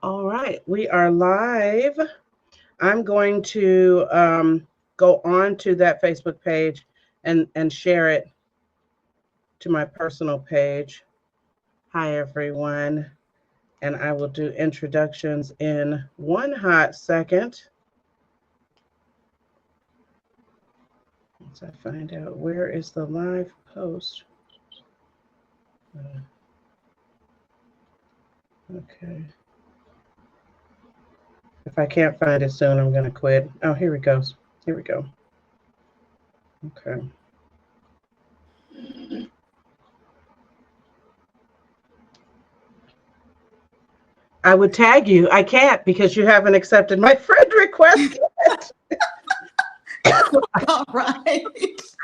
All right, we are live. I'm going to go on to that Facebook page and share it to my personal page. Hi, everyone. And I will do introductions in one hot second. Once I find out where is the live post. Okay. If I can't find it soon, I'm going to quit. Oh, here it goes. Here we go. Okay. I would tag you. I can't because you haven't accepted my friend request yet. That's all right. It's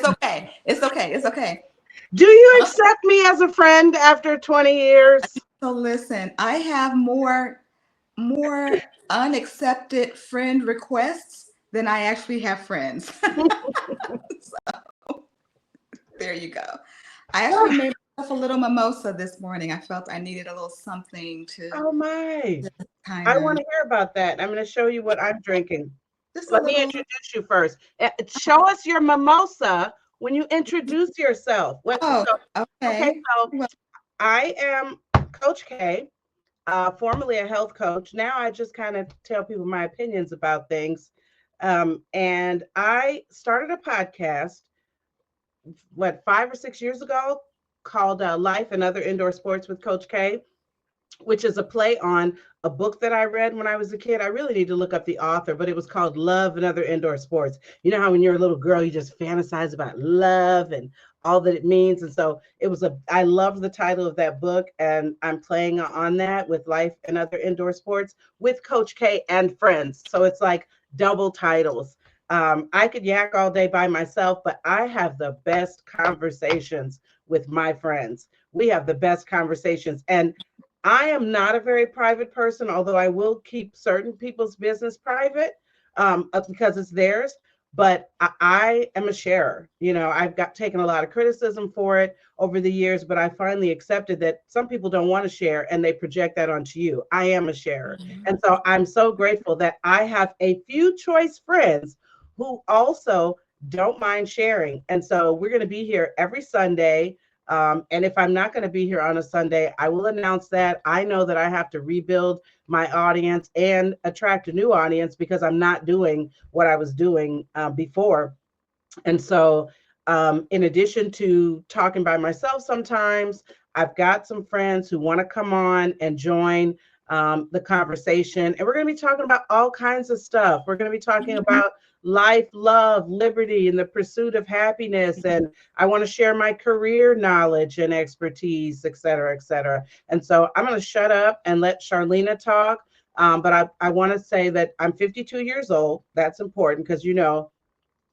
okay. It's okay. It's okay. Do you accept me as a friend after 20 years? So listen, I have more unaccepted friend requests than I actually have friends. So there you go. I actually made myself a little mimosa this morning. I felt I needed a little something to Oh my. kind I of want to hear about that. I'm going to show you what I'm drinking. just a Let me little. introduce you first. Show us your mimosa when you introduce yourself. Oh, Okay, okay. so Well, I am Coach K, formerly a health coach. Now I just kind of tell people my opinions about things. And I started a podcast, 5 or 6 years ago, called Life and Other Indoor Sports with Coach K, which is a play on a book that I read when I was a kid. I really need to look up the author, but it was called Love and Other Indoor Sports. You know how when you're a little girl, you just fantasize about love and all that it means. And so I love the title of that book. And I'm playing on that with Life and Other Indoor Sports with Coach K and friends. So it's like double titles. I could yak all day by myself, but I have the best conversations with my friends. We have the best conversations. And I am not a very private person, although I will keep certain people's business private because it's theirs. But I am a sharer. I've got taken a lot of criticism for it over the years, but I finally accepted that some people don't want to share and they project that onto you. I am a sharer. And so I'm so grateful that I have a few choice friends who also don't mind sharing. And so we're going to be here every Sunday. And if I'm not going to be here on a Sunday, I will announce that. I know that I have to rebuild my audience and attract a new audience because I'm not doing what I was doing before. And so, in addition to talking by myself sometimes, I've got some friends who want to come on and join the conversation. And we're going to be talking about all kinds of stuff. We're going to be talking about life, love, liberty, and the pursuit of happiness. And I want to share my career knowledge and expertise, et cetera, et cetera. And so I'm going to shut up and let Charleena talk. But I want to say that I'm 52 years old. That's important because,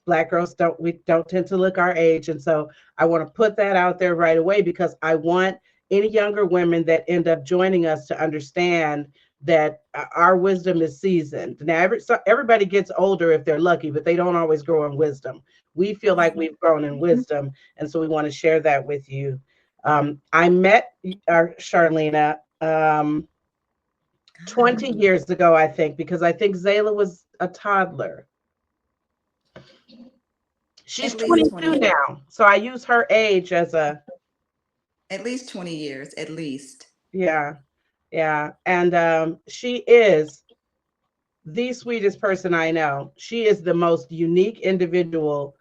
Black girls don't tend to look our age. And so I want to put that out there right away because I want any younger women that end up joining us to understand that our wisdom is seasoned. Now, everybody gets older if they're lucky, but they don't always grow in wisdom. We feel like we've grown in wisdom, and so we want to share that with you. I met Charleena 20 years ago, I think, because I think Zayla was a toddler. She's at least 22 20, now, so I use her age as a at least 20 years, at least. yeah, yeah. And she is the sweetest person I know. She is the most unique individual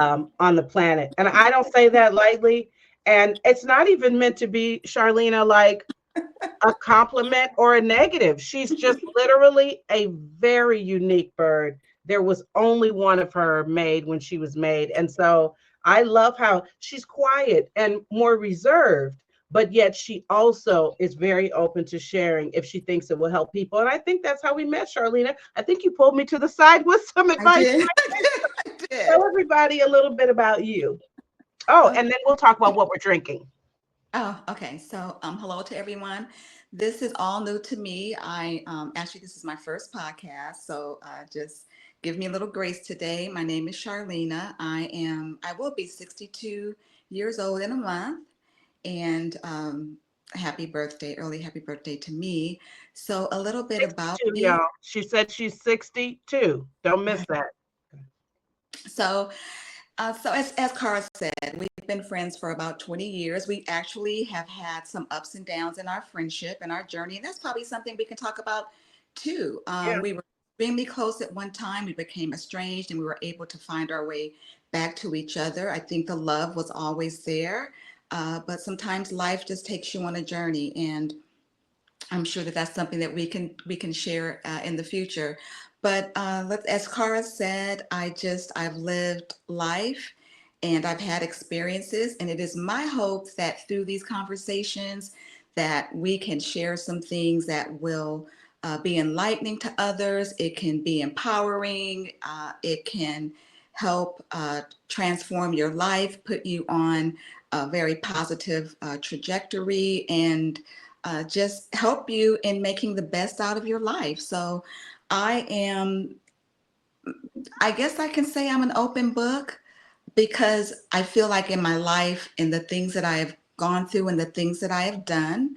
on the planet, and I don't say that lightly. And it's not even meant to be, Charleena, like a compliment or a negative. She's just literally a very unique bird. There was only one of her made when she was made. And so I love how she's quiet and more reserved, but yet she also is very open to sharing if she thinks it will help people. And I think that's how we met, Charleena. I think you pulled me to the side with some I advice. did. I did. Tell everybody a little bit about you. Oh, Okay. and then we'll talk about what we're drinking. Oh, okay. So, hello to everyone. This is all new to me. Actually, this is my first podcast, so just give me a little grace today. My name is Charleena. I will be 62 years old in a month, and Happy birthday, early happy birthday to me. So a little bit about 62, me. y'all. She said she's 62. Don't miss Right. that. So, as Cara said, we've been friends for about 20 years. We actually have had some ups and downs in our friendship and our journey, and that's probably something we can talk about too. Yeah. We were extremely close at one time. We became estranged, and we were able to find our way back to each other. I think the love was always there, but sometimes life just takes you on a journey, and I'm sure that that's something that we can share in the future. But as Cara said, I've lived life and I've had experiences, and it is my hope that through these conversations that we can share some things that will be enlightening to others. It can be empowering. It can help transform your life, put you on a very positive trajectory, and just help you in making the best out of your life. So I am, I guess I can say I'm an open book because I feel like in my life and the things that I have gone through and the things that I have done,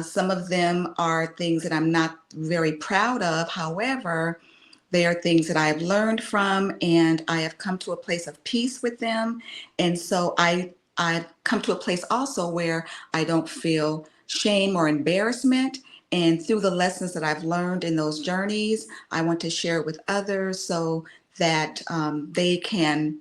some of them are things that I'm not very proud of. However, they are things that I have learned from, and I have come to a place of peace with them. And so I've come to a place also where I don't feel shame or embarrassment. And through the lessons that I've learned in those journeys, I want to share it with others so that they can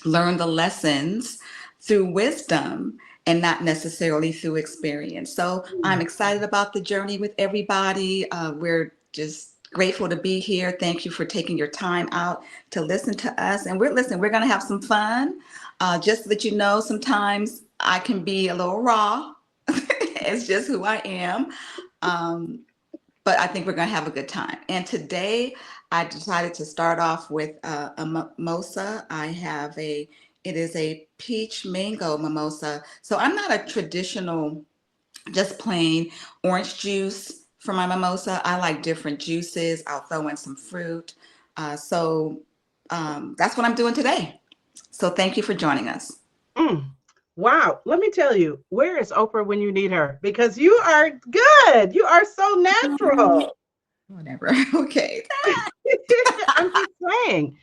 learn the lessons through wisdom and not necessarily through experience. So I'm excited about the journey with everybody. We're just grateful to be here. Thank you for taking your time out to listen to us. And we're going to have some fun. Just so that you know, sometimes I can be a little raw. It's just who I am. Um, but I think we're going to have a good time. And today I decided to start off with a mimosa. It is a peach mango mimosa. So I'm not a traditional, just plain orange juice for my mimosa. I like different juices. I'll throw in some fruit. That's what I'm doing today. So thank you for joining us. Mm. Wow. Let me tell you, where is Oprah when you need her? Because you are good. You are so natural. Whatever. Okay. I'm just saying,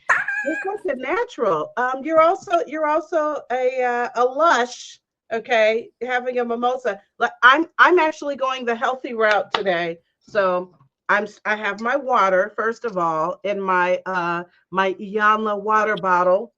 you're such a natural. You're also a lush. Okay, having a mimosa. Like I'm actually going the healthy route today. So I have my water first of all in my Iyanla water bottle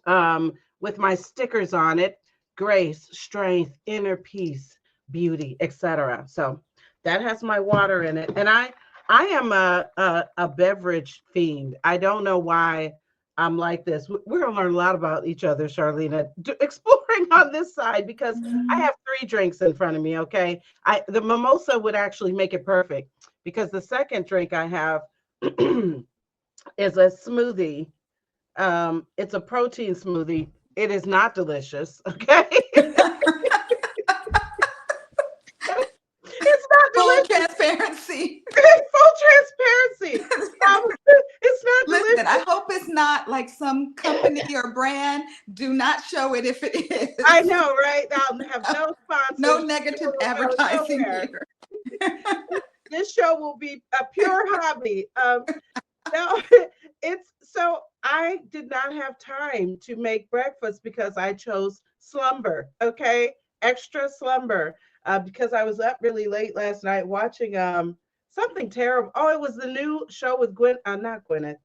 um, with my stickers on it: grace, strength, inner peace, beauty, etc. So that has my water in it, and I am a beverage fiend. I don't know why I'm like this. We're gonna learn a lot about each other, Charleena, exploring on this side because I have three drinks in front of me. Okay, the mimosa would actually make it perfect because the second drink I have is a smoothie. It's a protein smoothie. It is not delicious. Okay. It's not Full delicious. transparency. Full transparency. Um, it's not Listen, I delicious. hope it's not like some company or brand. Do not show it if it I is. know, right? I'll have no No sponsors. negative Will go advertising nowhere. here. This show will be a pure hobby. No, it's so I did not have time to make breakfast because I chose slumber. Okay, extra slumber because I was up really late last night watching something terrible. Oh, it was the new show with not Gwyneth,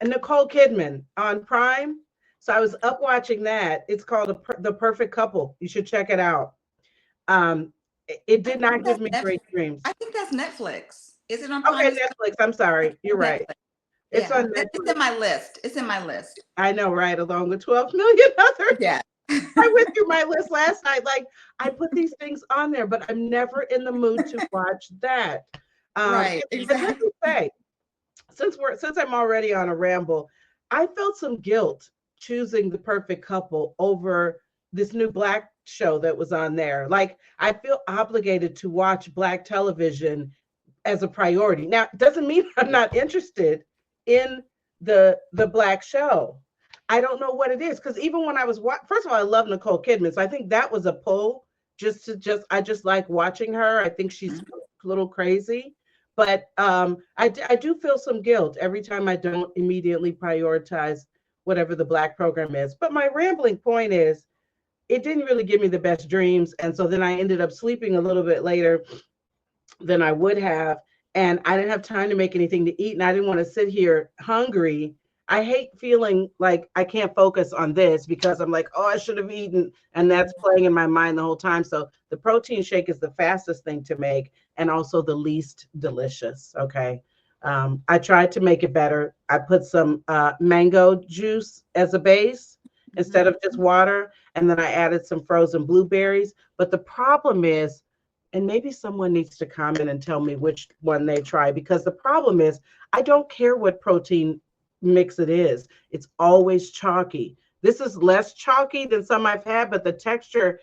and Nicole Kidman on Prime. So I was up watching that. It's called The Perfect Couple. You should check it out. It I did think not give that's me great dreams. I think that's Netflix. Is it on Okay, Prime? Netflix. I'm sorry. You're Netflix. right. It's Yeah, on it's Netflix. in my list. It's in my list. I know, right? Along with 12 million others. Yeah. I went through my list last night. Like, I put these things on there, but I'm never in the mood to watch that. Right. And let Exactly. me say, since I'm already on a ramble, I felt some guilt choosing The Perfect Couple over this new Black show that was on there. Like, I feel obligated to watch Black television as a priority. Now, it doesn't mean I'm not interested in the Black show. I don't know what it is because even when I was first of all, I love Nicole Kidman, so I think that was a pull I just like watching her. I think she's Mhm. a little crazy, but I do feel some guilt every time I don't immediately prioritize whatever the Black program is. But my rambling point is, it didn't really give me the best dreams, and so then I ended up sleeping a little bit later than I would have. And I didn't have time to make anything to eat. And I didn't want to sit here hungry. I hate feeling like I can't focus on this because I'm like, oh, I should have eaten. And that's playing in my mind the whole time. So the protein shake is the fastest thing to make and also the least delicious. Okay. I tried to make it better. I put some mango juice as a base instead of just water. And then I added some frozen blueberries. But the problem is, and maybe someone needs to comment and tell me which one they try, because the problem is I don't care what protein mix it is. It's always chalky. This is less chalky than some I've had, but the texture,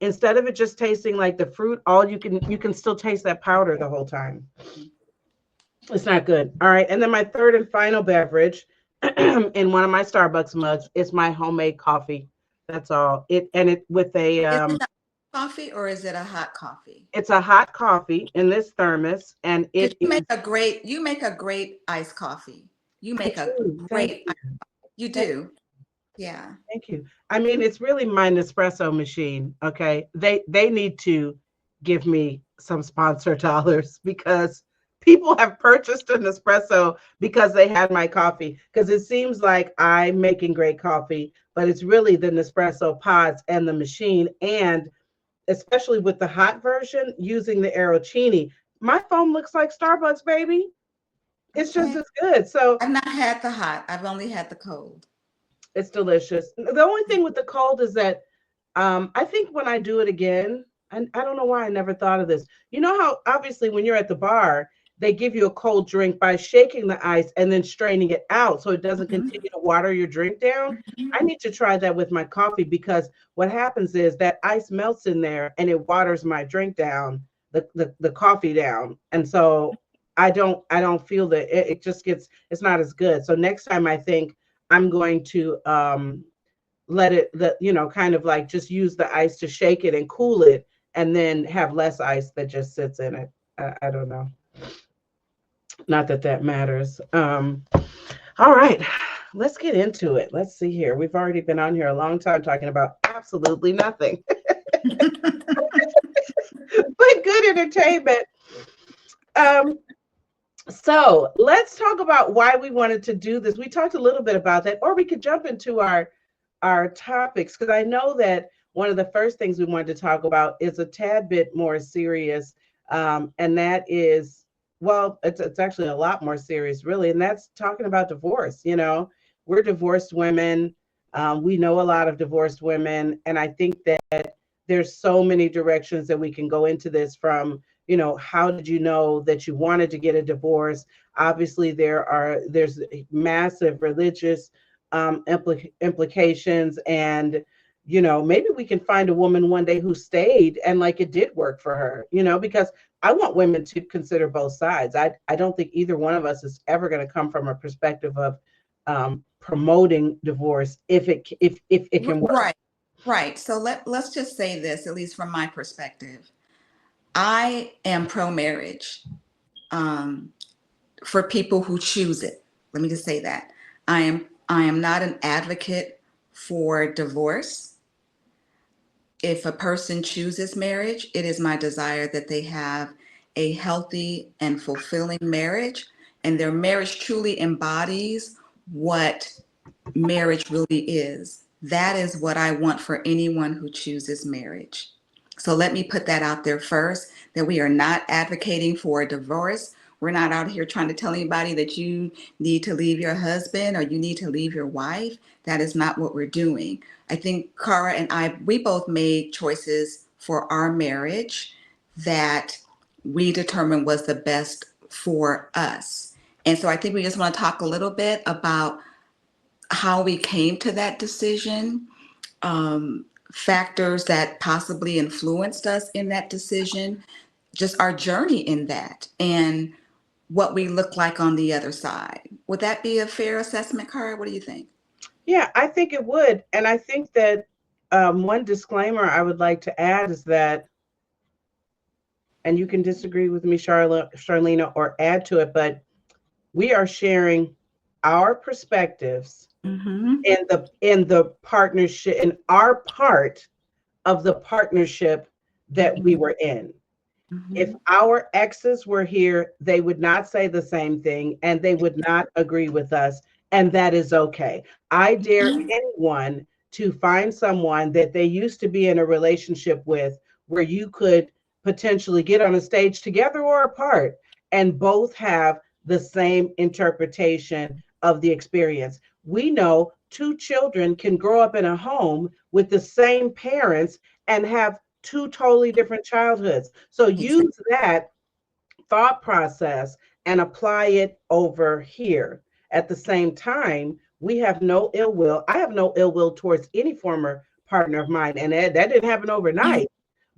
instead of it just tasting like the fruit, all you can still taste that powder the whole time. It's not good. All right. And then my third and final beverage in one of my Starbucks mugs is my homemade coffee. That's all. It with a Is it a coffee or is it a hot coffee? it's a hot coffee in this thermos, and Because it is. you make a great iced coffee. You I make a do. Thank great, you. you Thank, do. Yeah. thank you. I mean, it's really my Nespresso machine. Okay, they need to give me some sponsor dollars because people have purchased an espresso because they had my coffee. Because it seems like I'm making great coffee, but it's really the Nespresso pods and the machine, and especially with the hot version using the Arrowcini. My phone looks like Starbucks, baby. It's just Okay. as good. So I've not had the hot. I've only had the cold. it's delicious. The only thing with the cold is that I think when I do it again, and I don't know why I never thought of this. You know how obviously when you're at the bar, they give you a cold drink by shaking the ice and then straining it out so it doesn't Mhm. continue to water your drink down. I Mhm. need to try that with my coffee because what happens is that ice melts in there and it waters my drink down, the coffee down. And so I don't feel that it just gets, it's not as good. So next time I think I'm going to let it, kind of like just use the ice to shake it and cool it and then have less ice that just sits in it. I don't know. Not that that matters. All right, let's get into it. Let's see here. We've already been on here a long time talking about absolutely nothing, but good entertainment. Um, so let's talk about why we wanted to do this. We talked a little bit about that, or we could jump into our topics, because I know that one of the first things we wanted to talk about is a tad bit more serious, and that is, well, it's actually a lot more serious, really, and that's talking about divorce. We're divorced women. We know a lot of divorced women, and I think that there's so many directions that we can go into this from. How did you know that you wanted to get a divorce? Obviously, there's massive religious implications, and maybe we can find a woman one day who stayed and like it did work for her, because I want women to consider both sides. I don't think either one of us is ever going to come from a perspective of promoting divorce if it can work. Right. Right. So let's just say this, at least from my perspective. I am pro marriage for people who choose it. Let me just say that. I am not an advocate for divorce. If a person chooses marriage, it is my desire that they have a healthy and fulfilling marriage, and their marriage truly embodies what marriage really is. That is what I want for anyone who chooses marriage. So let me put that out there first, that we are not advocating for a divorce. We're not out here trying to tell anybody that you need to leave your husband or you need to leave your wife. That is not what we're doing. I think Cara and I, we both made choices for our marriage that we determined was the best for us. And so I think we just want to talk a little bit about how we came to that decision, factors that possibly influenced us in that decision, just our journey in that, and what we look like on the other side. Would that be a fair assessment, Cara? What do you think? Yeah, I think it would. And I think that One disclaimer I would like to add is that, and you can disagree with me, Charleena, or add to it, but we are sharing our perspectives Mm-hmm. in the partnership, in our part of the partnership that we were in. If Mm-hmm. our exes were here, they would not say the same thing and they would not agree with us. And that is okay. I dare anyone to find someone that they used to be in a relationship with where you could potentially get on a stage together or apart and both have the same interpretation of the experience. We know two children can grow up in a home with the same parents and have two totally different childhoods. So Exactly. use that thought process and apply it over here. At the same time, we have no ill will. I have no ill will towards any former partner of mine. And that didn't happen overnight,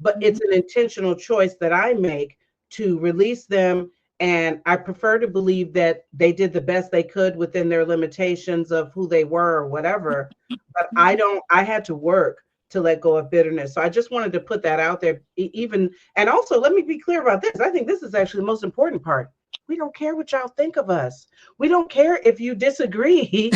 but Mm-hmm. it's an intentional choice that I make to release them. And I prefer to believe that they did the best they could within their limitations of who they were or whatever. But I had to work to let go of bitterness. So I just wanted to put that out there, even, and also let me be clear about this. I think this is actually the most important part. We don't care what y'all think of us. We don't care if you disagree.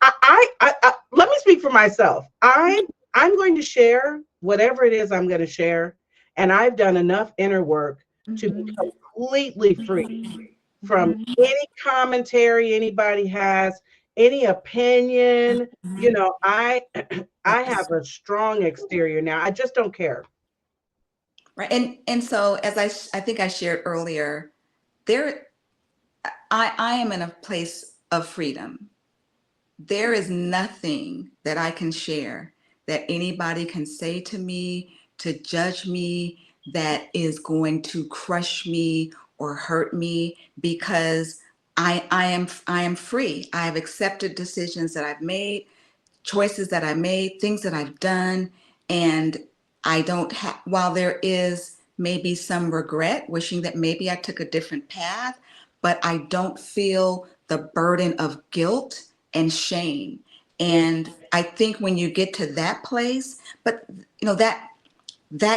Let me speak for myself. I'm going to share whatever it is I'm going to share, and I've done enough inner work to be Mm-hmm. completely free from Mm-hmm. any commentary anybody has, any opinion. You Mm-hmm. know, I have Yes. a strong exterior now. I just don't care. Right. And so as I think I shared earlier, there I am in a place of freedom. There is nothing that I can share that anybody can say to me to judge me that is going to crush me or hurt me because I am free. I have accepted decisions that I've made, choices that I made, things that I've done, and I don't have, while there is maybe some regret, wishing that maybe I took a different path, but I don't feel the burden of guilt and shame. Mm. And I think when you get to that place, but you know that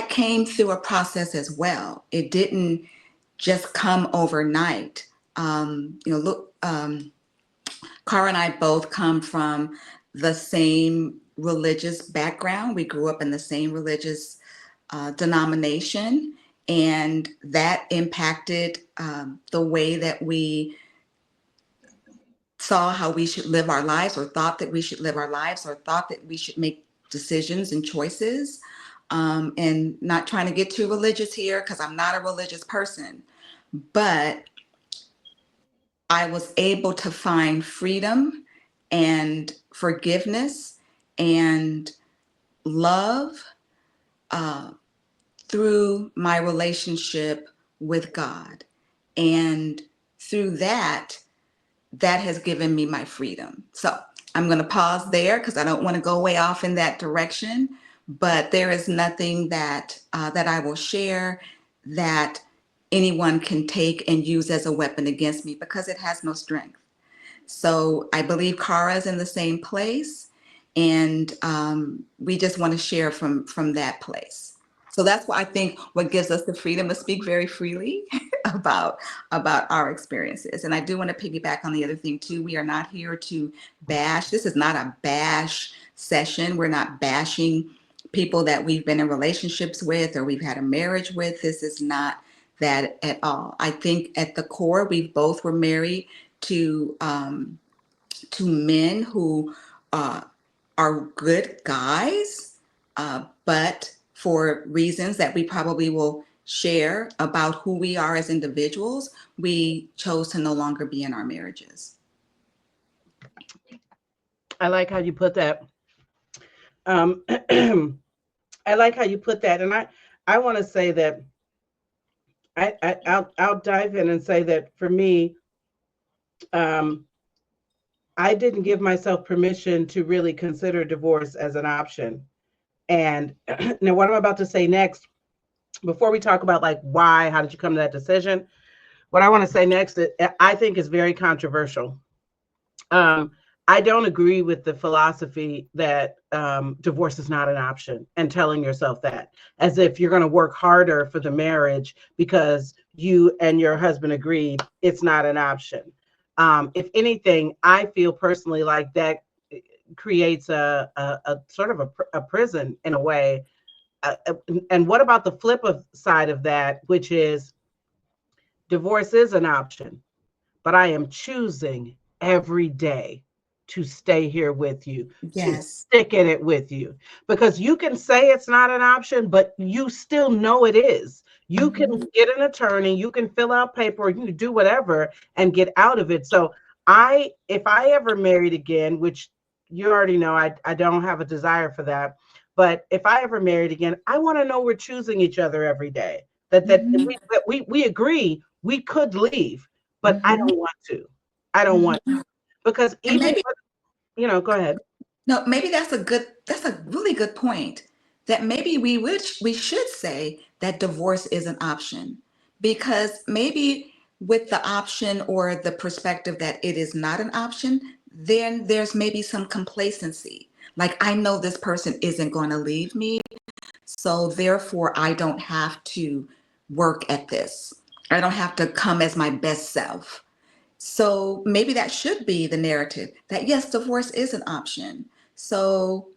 came through a process as well. It didn't just come overnight. Look, Cara and I both come from the same religious background. We grew up in the same religious denomination, and that impacted the way that we saw how we should live our lives, or thought that we should live our lives, or thought that we should make decisions and choices. And not trying to get too religious here because I'm not a religious person, but I was able to find freedom and forgiveness and love uh, through my relationship with God. And through that, that has given me my freedom. So I'm going to pause there because I don't want to go way off in that direction. But there is nothing that I will share that anyone can take and use as a weapon against me because it has no strength. So I believe Kara's in the same place, and we just want to share from that place. So that's why I think what gives us the freedom to speak very freely about about our experiences. And I do want to piggyback on the other thing too. We are not here to bash. This is not a bash session. We're not bashing people that we've been in relationships with or we've had a marriage with. This is not that at all. I think at the core, we both were married to men who uh, are good guys, but for reasons that we probably will share about who we are as individuals, we chose to no longer be in our marriages. I like how you put that. I like how you put that, and I want to say that I'll dive in and say that for me, um, I didn't give myself permission to really consider divorce as an option. And now, what I'm about to say next, before we talk about like why, how did you come to that decision? What I want to say next, I think is very controversial. Um, I don't agree with the philosophy that divorce is not an option, and telling yourself that as if you're going to work harder for the marriage because you and your husband agreed it's not an option. If anything, I feel personally like that creates a sort of a prison in a way. And what about the flip of side of that, which is divorce is an option, but I am choosing every day to stay here with you, to Yes. stick in it with you. Because you can say it's not an option, but you still know it is. You can get an attorney, you can fill out paperwork, you can do whatever and get out of it. So if I ever married again, which you already know, I don't have a desire for that. But if I ever married again, I want to know we're choosing each other every day. That we agree we could leave, but I don't want to. I don't want to. Because And even, maybe, go ahead. no, maybe that's a really good point. That maybe we should say that divorce is an option, because maybe with the option or the perspective that it is not an option, then there's maybe some complacency. Like, I know this person isn't going to leave me, so therefore I don't have to work at this. I don't have to come as my best self. So maybe that should be the narrative, that yes, divorce is an option. So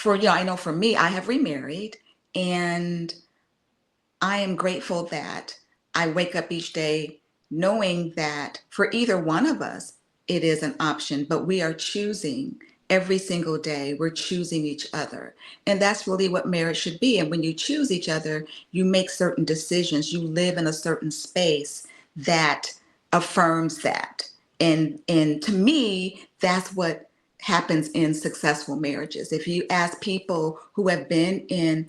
I know for me, I have remarried, and I am grateful that I wake up each day knowing that for either one of us, it is an option, but we are choosing every single day. We're choosing each other. And that's really what marriage should be. And when you choose each other, you make certain decisions. You live in a certain space that affirms that. And to me, that's what happens in successful marriages. If you ask people who have been in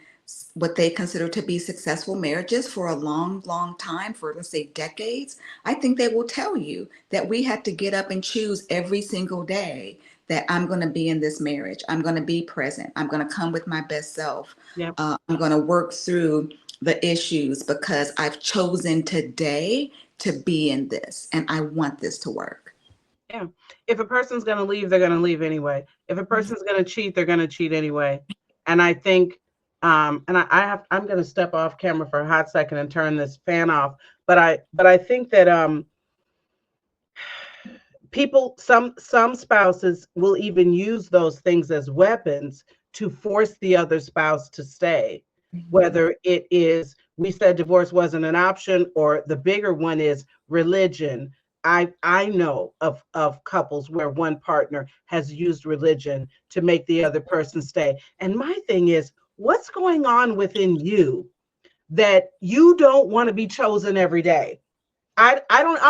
what they consider to be successful marriages for a long, long time, for let's say decades, I think they will tell you that we had to get up and choose every single day that I'm going to be in this marriage. I'm going to be present. I'm going to come with my best self. Yeah. I'm going to work through the issues because I've chosen today to be in this and I want this to work. Yeah. If a person's going to leave, they're going to leave anyway. If a person's going to cheat, they're going to cheat anyway. And I think, I'm going to step off camera for a hot second and turn this fan off. But I think that some spouses will even use those things as weapons to force the other spouse to stay. Whether it is, we said divorce wasn't an option, or the bigger one is religion. I know of couples where one partner has used religion to make the other person stay. And my thing is, what's going on within you that you don't want to be chosen every day? I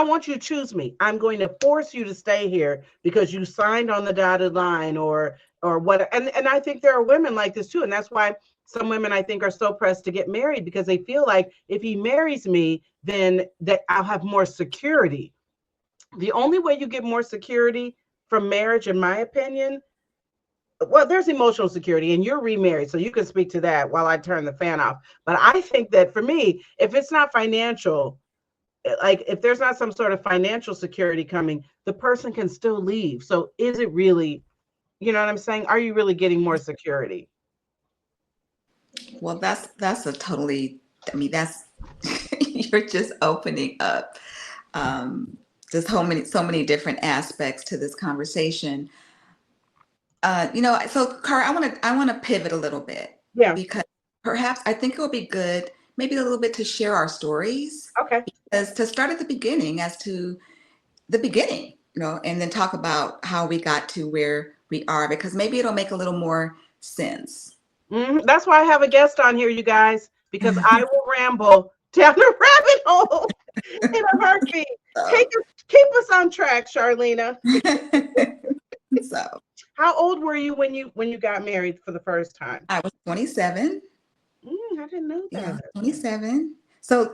want you to choose me. I'm going to force you to stay here because you signed on the dotted line, or what. And I think there are women like this too. And that's why some women, I think, are so pressed to get married, because they feel like if he marries me, then that I'll have more security. The only way you get more security from marriage, in my opinion, well, there's emotional security, and you're remarried, so you can speak to that while I turn the fan off. But I think that for me, if it's not financial, like if there's not some sort of financial security coming, the person can still leave. So is it really, you know what I'm saying? Are you really getting more security? Well, that's a totally, I mean, that's, you're just opening up just so many different aspects to this conversation. So Cara, I want to pivot a little bit, Yeah. because perhaps I think it would be good, maybe a little bit, to share our stories, Okay. as to start at the beginning, as to the beginning, and then talk about how we got to where we are, because maybe it'll make a little more sense. That's why I have a guest on here, you guys, because I will ramble down the rabbit hole in a heartbeat. So, Keep us on track, Charleena. so How old were you when you got married for the first time? I was 27. I didn't know Yeah, that. 27. So,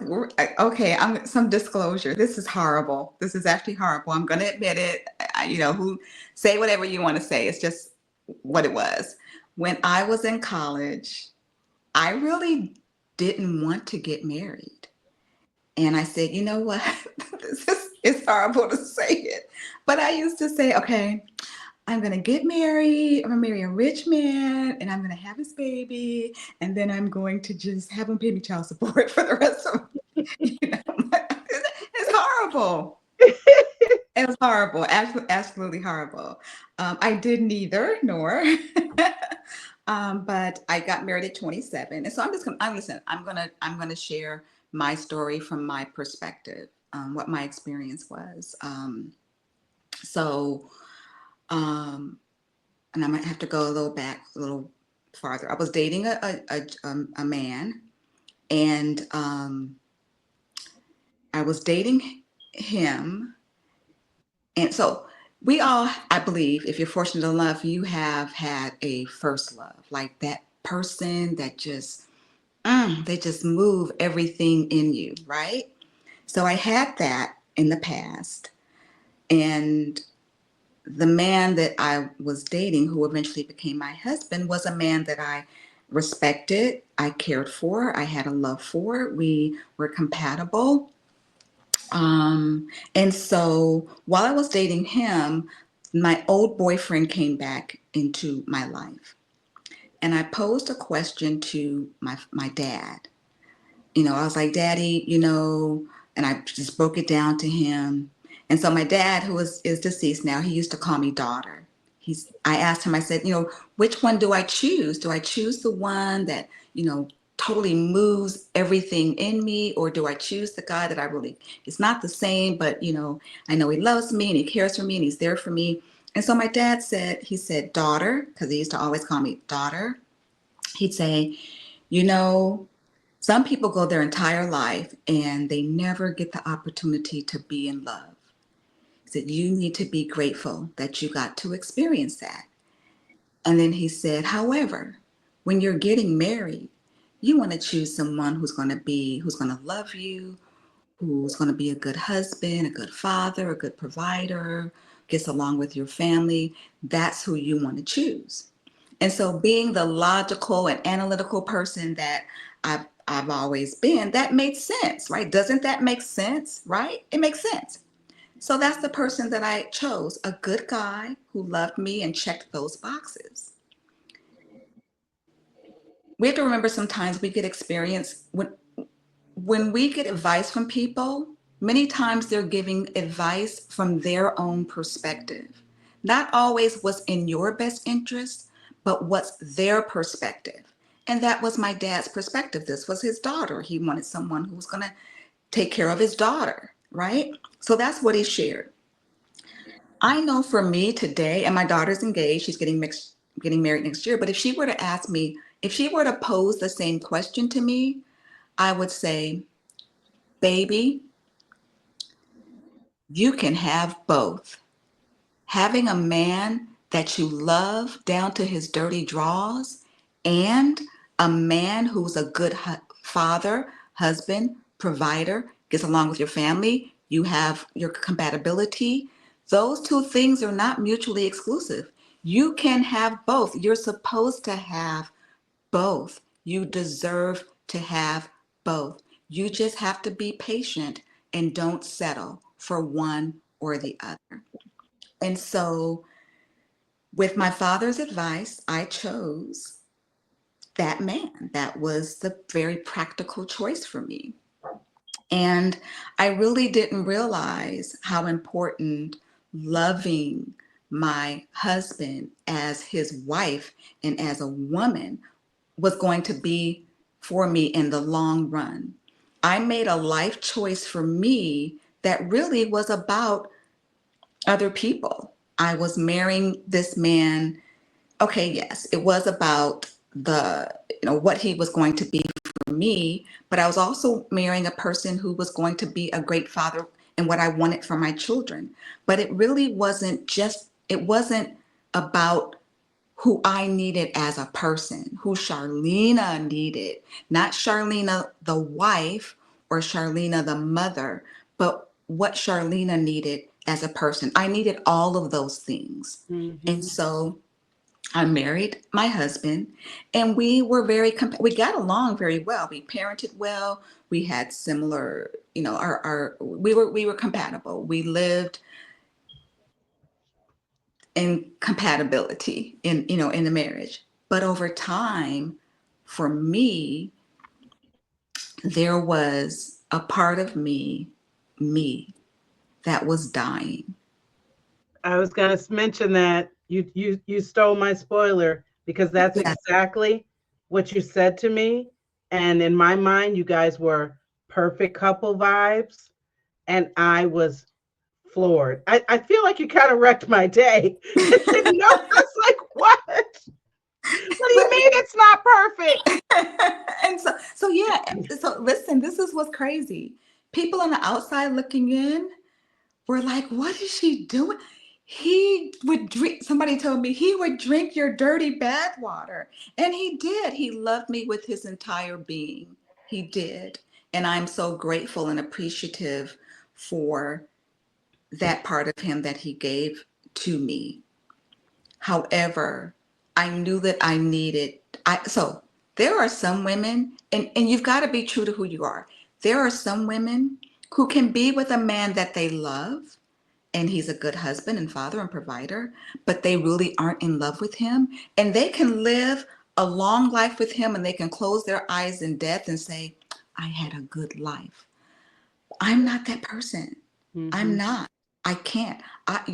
okay, I'm some disclosure. This is horrible. This is actually horrible. I'm going to admit it. Who say whatever you want to say. It's just what it was. When I was in college, I really didn't want to get married. And I said, you know what? It's horrible to say it. But I used to say, okay, I'm going to get married. I'm going to marry a rich man and I'm going to have his baby. And then I'm going to just have him pay me child support for the rest of, it's horrible. It was horrible. Absolutely horrible. I did neither nor. But I got married at 27. And so I'm gonna share my story from my perspective, what my experience was. So, and I might have to go a little farther. I was dating a man, and I was dating him, and so we all, I believe, if you're fortunate enough, you have had a first love, like that person that just they just move everything in you, right? So I had that in the past, and the man that I was dating, who eventually became my husband, was a man that I respected, I cared for, I had a love for. We were compatible. And so while I was dating him, my old boyfriend came back into my life. And I posed a question to my dad. I was like, Daddy, and I just broke it down to him. And so my dad, who is deceased now, he used to call me daughter. I asked him, I said, which one do I choose? Do I choose the one that, totally moves everything in me? Or do I choose the guy that it's not the same, but, I know he loves me and he cares for me and he's there for me. And so my dad he said, daughter, because he used to always call me daughter. He'd say, some people go their entire life and they never get the opportunity to be in love. He said, you need to be grateful that you got to experience that. And then he said, however, when you're getting married, you want to choose someone who's going to love you, who's going to be a good husband, a good father, a good provider, gets along with your family. That's who you want to choose. And so being the logical and analytical person that I've always been, that made sense, right? Doesn't that make sense, right? It makes sense. So that's the person that I chose, a good guy who loved me and checked those boxes. We have to remember sometimes we get experience when we get advice from people, many times they're giving advice from their own perspective. Not always what's in your best interest, but what's their perspective. And that was my dad's perspective. This was his daughter. He wanted someone who was going to take care of his daughter, right? So that's what he shared. I know for me today, and my daughter's engaged, she's getting married next year, but if she were to ask me, if she were to pose the same question to me, I would say, baby, you can have both. Having a man that you love down to his dirty draws and a man who's a good father, husband, provider, gets along with your family, you have your compatibility. Those two things are not mutually exclusive. You can have both. You're supposed to have both. You deserve to have both. You just have to be patient and don't settle for one or the other. And so, with my father's advice, I chose that man. That was the very practical choice for me. And I really didn't realize how important loving my husband as his wife and as a woman was going to be for me in the long run. I made a life choice for me that really was about other people. I was marrying this man. Okay, yes, it was about what he was going to be for me, but I was also marrying a person who was going to be a great father and what I wanted for my children. But it wasn't about who I needed as a person, who Charleena needed, not Charleena the wife or Charleena the mother, but what Charleena needed as a person. I needed all of those things. Mm-hmm. And so I married my husband, and we were we got along very well. We parented well. We had similar, our we were compatible. We lived in compatibility in the marriage. But over time, for me, there was a part of me that was dying. I was going to mention that you stole my spoiler because that's Yeah. exactly what you said to me. And in my mind, you guys were perfect couple vibes, and I was floored. I feel like you kind of wrecked my day. I didn't know. I was like, what? What do you But mean it's not perfect? and so yeah, so listen, this is what's crazy. People on the outside looking in were like, what is she doing? He would drink, somebody told me he would drink your dirty bath water. And he did. He loved me with his entire being. He did. And I'm so grateful and appreciative for that part of him that he gave to me. However, I knew that I needed, so there are some women, and you've got to be true to who you are. There are some women who can be with a man that they love, and he's a good husband and father and provider, but they really aren't in love with him. And they can live a long life with him, and they can close their eyes in death and say, I had a good life. I'm not that person. I'm Mm-hmm. not. I can't.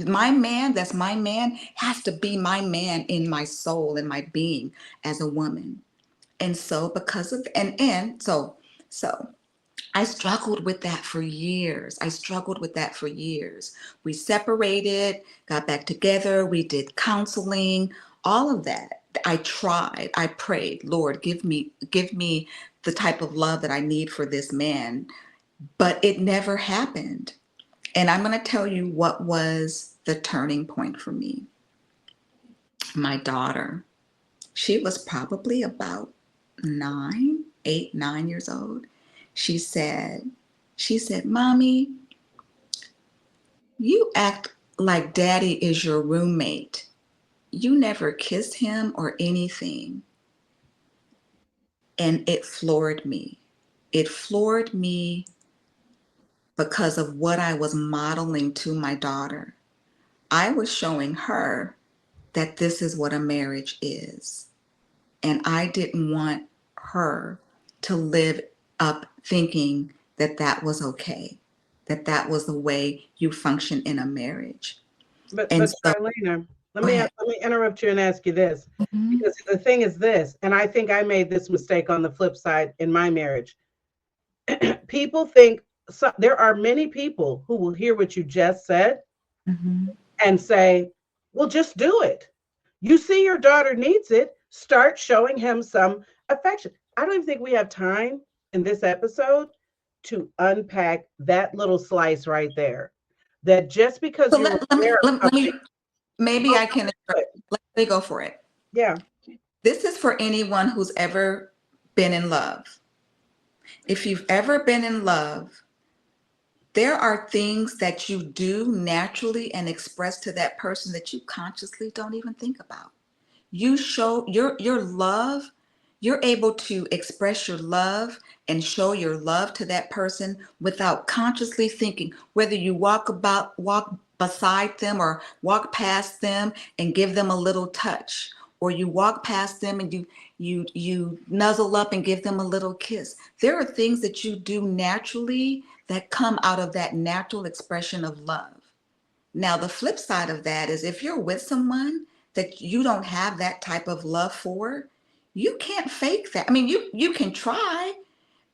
My man, that's my man, has to be my man in my soul, in my being as a woman. And so because of so I struggled with that for years. I struggled with that for years. We separated, got back together, we did counseling, all of that. I tried, I prayed, Lord, give me the type of love that I need for this man, but it never happened. And I'm going to tell you what was the turning point for me. My daughter, she was probably about 9 years old. She said, Mommy, you act like daddy is your roommate. You never kiss him or anything. And it floored me. It floored me because of what I was modeling to my daughter. I was showing her that this is what a marriage is. And I didn't want her to live up thinking that that was okay, that that was the way you function in a marriage. And But so, Charlena, go ahead. let me interrupt you and ask you this, Mhm. because the thing is this, and I think I made this mistake on the flip side in my marriage. People think, so there are many people who will hear what you just said Mhm. and say, well, just do it. You see your daughter needs it, start showing him some affection. I don't even think we have time in this episode to unpack that little slice right there. That just because So you're let me aware of let something, me maybe oh, I can good. let me go for it. Yeah. This is for anyone who's ever been in love. If you've ever been in love, there are things that you do naturally and express to that person that you consciously don't even think about. You show your love, you're able to express your love and show your love to that person without consciously thinking, whether you walk beside them or walk past them and give them a little touch, or you walk past them and you nuzzle up and give them a little kiss. There are things that you do naturally that come out of that natural expression of love. Now, the flip side of that is if you're with someone that you don't have that type of love for, you can't fake that. I mean, you can try,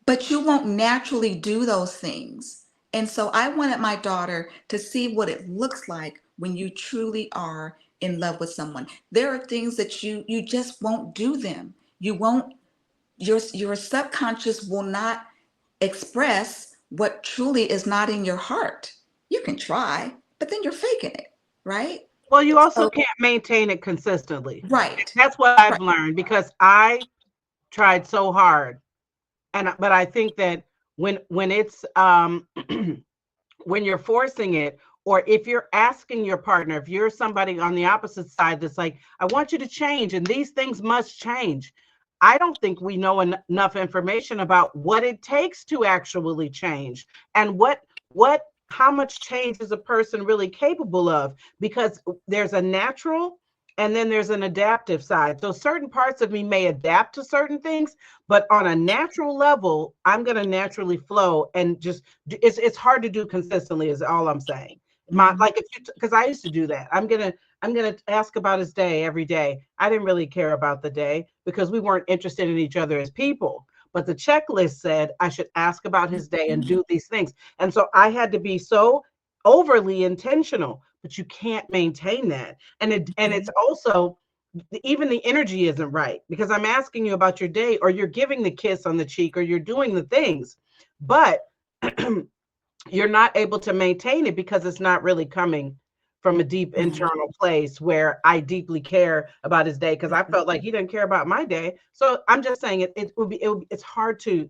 but you won't naturally do those things. And so I wanted my daughter to see what it looks like when you truly are in love with someone. There are things that you just won't do them. You won't your subconscious will not express what truly is not in your heart. You can try, but then you're faking it, right? Well, you also So, can't maintain it consistently. right, That's what I've right. learned because I tried so hard. But I think that when it's when you're forcing it or if you're asking your partner, if you're somebody on the opposite side that's like, I want you to change and these things must change. I don't think we know enough information about what it takes to actually change and how much change is a person really capable of, because there's a natural and then there's an adaptive side. So certain parts of me may adapt to certain things, but on a natural level, I'm going to naturally flow and just, it's hard to do consistently is all I'm saying. Like if you, because I used to do that. I'm gonna ask about his day every day. I didn't really care about the day because we weren't interested in each other as people. But the checklist said I should ask about his day and do these things. And so I had to be so overly intentional, but you can't maintain that. And it's also, even the energy isn't right, because I'm asking you about your day, or you're giving the kiss on the cheek, or you're doing the things, but you're not able to maintain it because it's not really coming from a deep internal place where I deeply care about his day, because I felt like he didn't care about my day. So I'm just saying it's hard to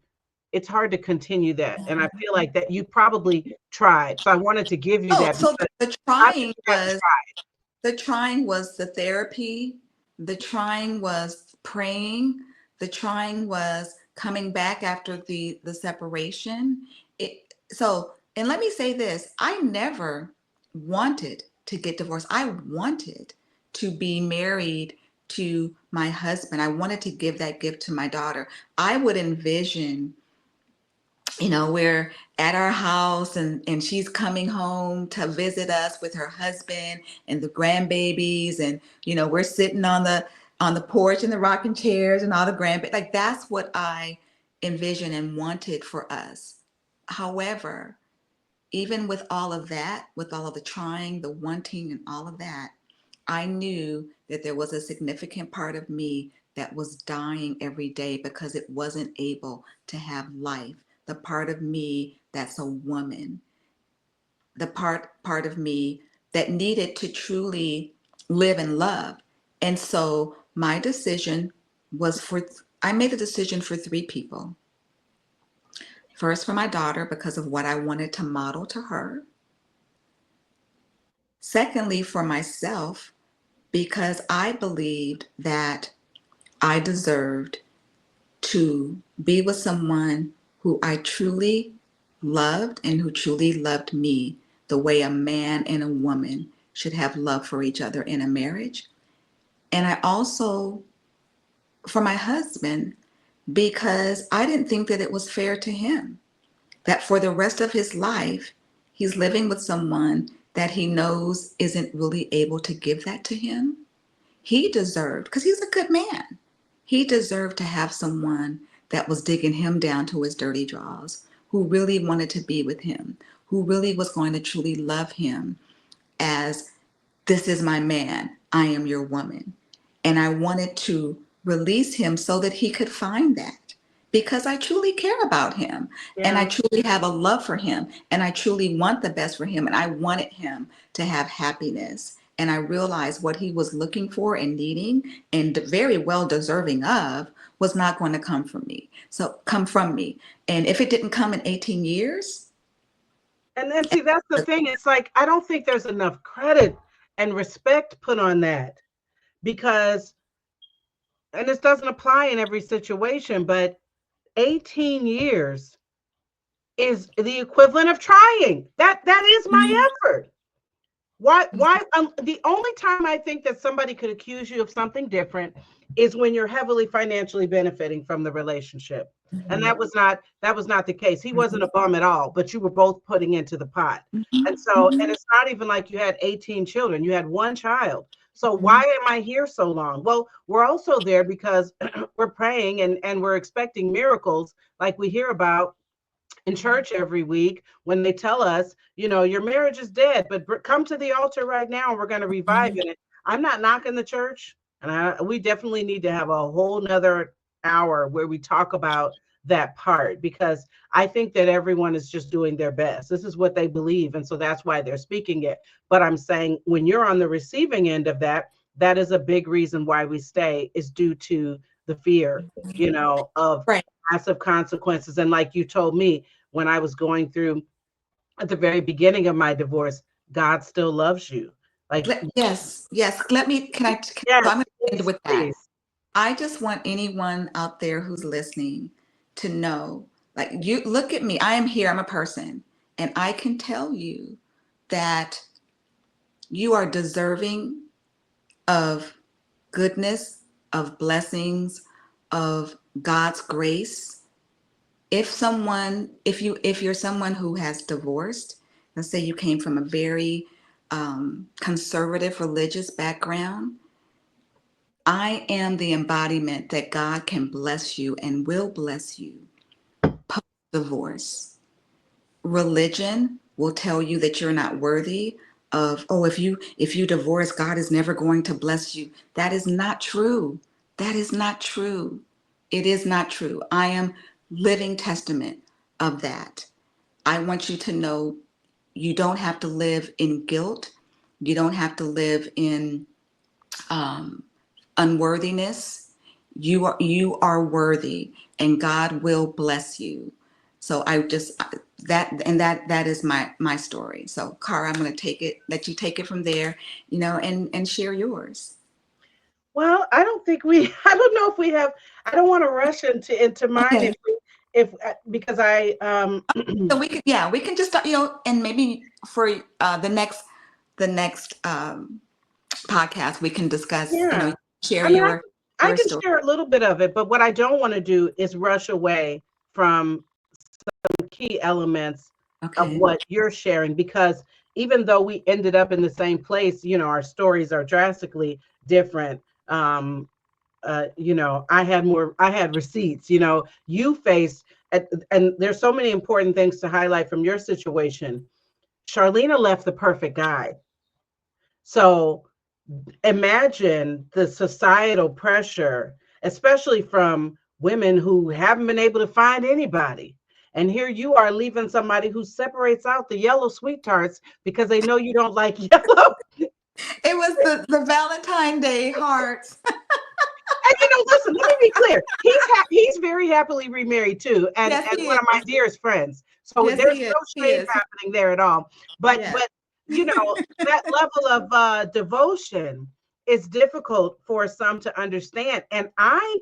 continue that. And I feel like that you probably tried. So I wanted to give you that. So the trying was the trying was the therapy, the trying was praying, the trying was coming back after the separation. And let me say this, I never wanted to get divorced. I wanted to be married to my husband. I wanted to give that gift to my daughter. I would envision, we're at our house and she's coming home to visit us with her husband and the grandbabies, and we're sitting on the porch in the rocking chairs and all the grandbabies. Like, that's what I envisioned and wanted for us. However, even with all of that, with all of the trying, the wanting, and all of that, I knew that there was a significant part of me that was dying every day because it wasn't able to have life. The part of me that's a woman, the part of me that needed to truly live and love. And so my decision I made a decision for three people. First, for my daughter, because of what I wanted to model to her. Secondly, for myself, because I believed that I deserved to be with someone who I truly loved and who truly loved me the way a man and a woman should have love for each other in a marriage. And I also, for my husband, because I didn't think that it was fair to him that for the rest of his life, he's living with someone that he knows isn't really able to give that to him. He deserved, because he's a good man, he deserved to have someone that was digging him down to his dirty drawers, who really wanted to be with him, who really was going to truly love him as, this is my man, I am your woman. And I wanted to release him so that he could find that, because I truly care about him. Yeah. And I truly have a love for him, and I truly want the best for him. And I wanted him to have happiness. And I realized what he was looking for and needing and very well deserving of was not going to come from me. And if it didn't come in 18 years. And then see, that's the thing. It's like, I don't think there's enough credit and respect put on that, because, and this doesn't apply in every situation, but 18 years is the equivalent of trying. That is my effort. Why the only time I think that somebody could accuse you of something different is when you're heavily financially benefiting from the relationship. And that was not the case. He wasn't a bum at all, but you were both putting into the pot. And so, and it's not even like you had 18 children, you had one child. So why am I here so long? Well, we're also there because we're praying and we're expecting miracles like we hear about in church every week when they tell us, your marriage is dead, but come to the altar right now and we're going to revive it. I'm not knocking the church, and we definitely need to have a whole nother hour where we talk about that part, because I think that everyone is just doing their best. This is what they believe, and so that's why they're speaking it. But I'm saying, when you're on the receiving end of that, that is a big reason why we stay, is due to the fear, of massive consequences. And like you told me, when I was going through at the very beginning of my divorce, God still loves you. Like, Yes, yes. yes, So I'm going to end please, with that. please. I just want anyone out there who's listening to know, like, you look at me, I am here, I'm a person, and I can tell you that you are deserving of goodness, of blessings, of God's grace. If you're someone who has divorced, let's say you came from a very conservative religious background, I am the embodiment that God can bless you and will bless you post divorce. Religion will tell you that you're not worthy of, oh, if you divorce, God is never going to bless you. That is not true. That is not true. It is not true. I am living testament of that. I want you to know you don't have to live in guilt. You don't have to live in um, unworthiness. You are worthy, and God will bless you. So I just that is my story. So Cara, I'm going to let you take it from there, and share yours. Well, I don't think we, I don't know if we have, I don't want to rush into mine Okay. if, because So we can just and maybe for the next podcast we can discuss, yeah. share I mean, I your can story. share a little bit of it, but what I don't want to do is rush away from key elements of Okay. what you're sharing, because even though we ended up in the same place, our stories are drastically different. Um, I had receipts, you faced, and there's so many important things to highlight from your situation. Charleena left the perfect guy. So imagine the societal pressure, especially from women who haven't been able to find anybody. And here you are leaving somebody who separates out the yellow sweet tarts because they know you don't like yellow. It was the Valentine Day hearts. And listen, let me be clear. He's very happily remarried too, and Yes, he one of my is. dearest friends. So Yes, there's he is. no He shade is. happening there at all. But Yeah. that level of devotion is difficult for some to understand. And I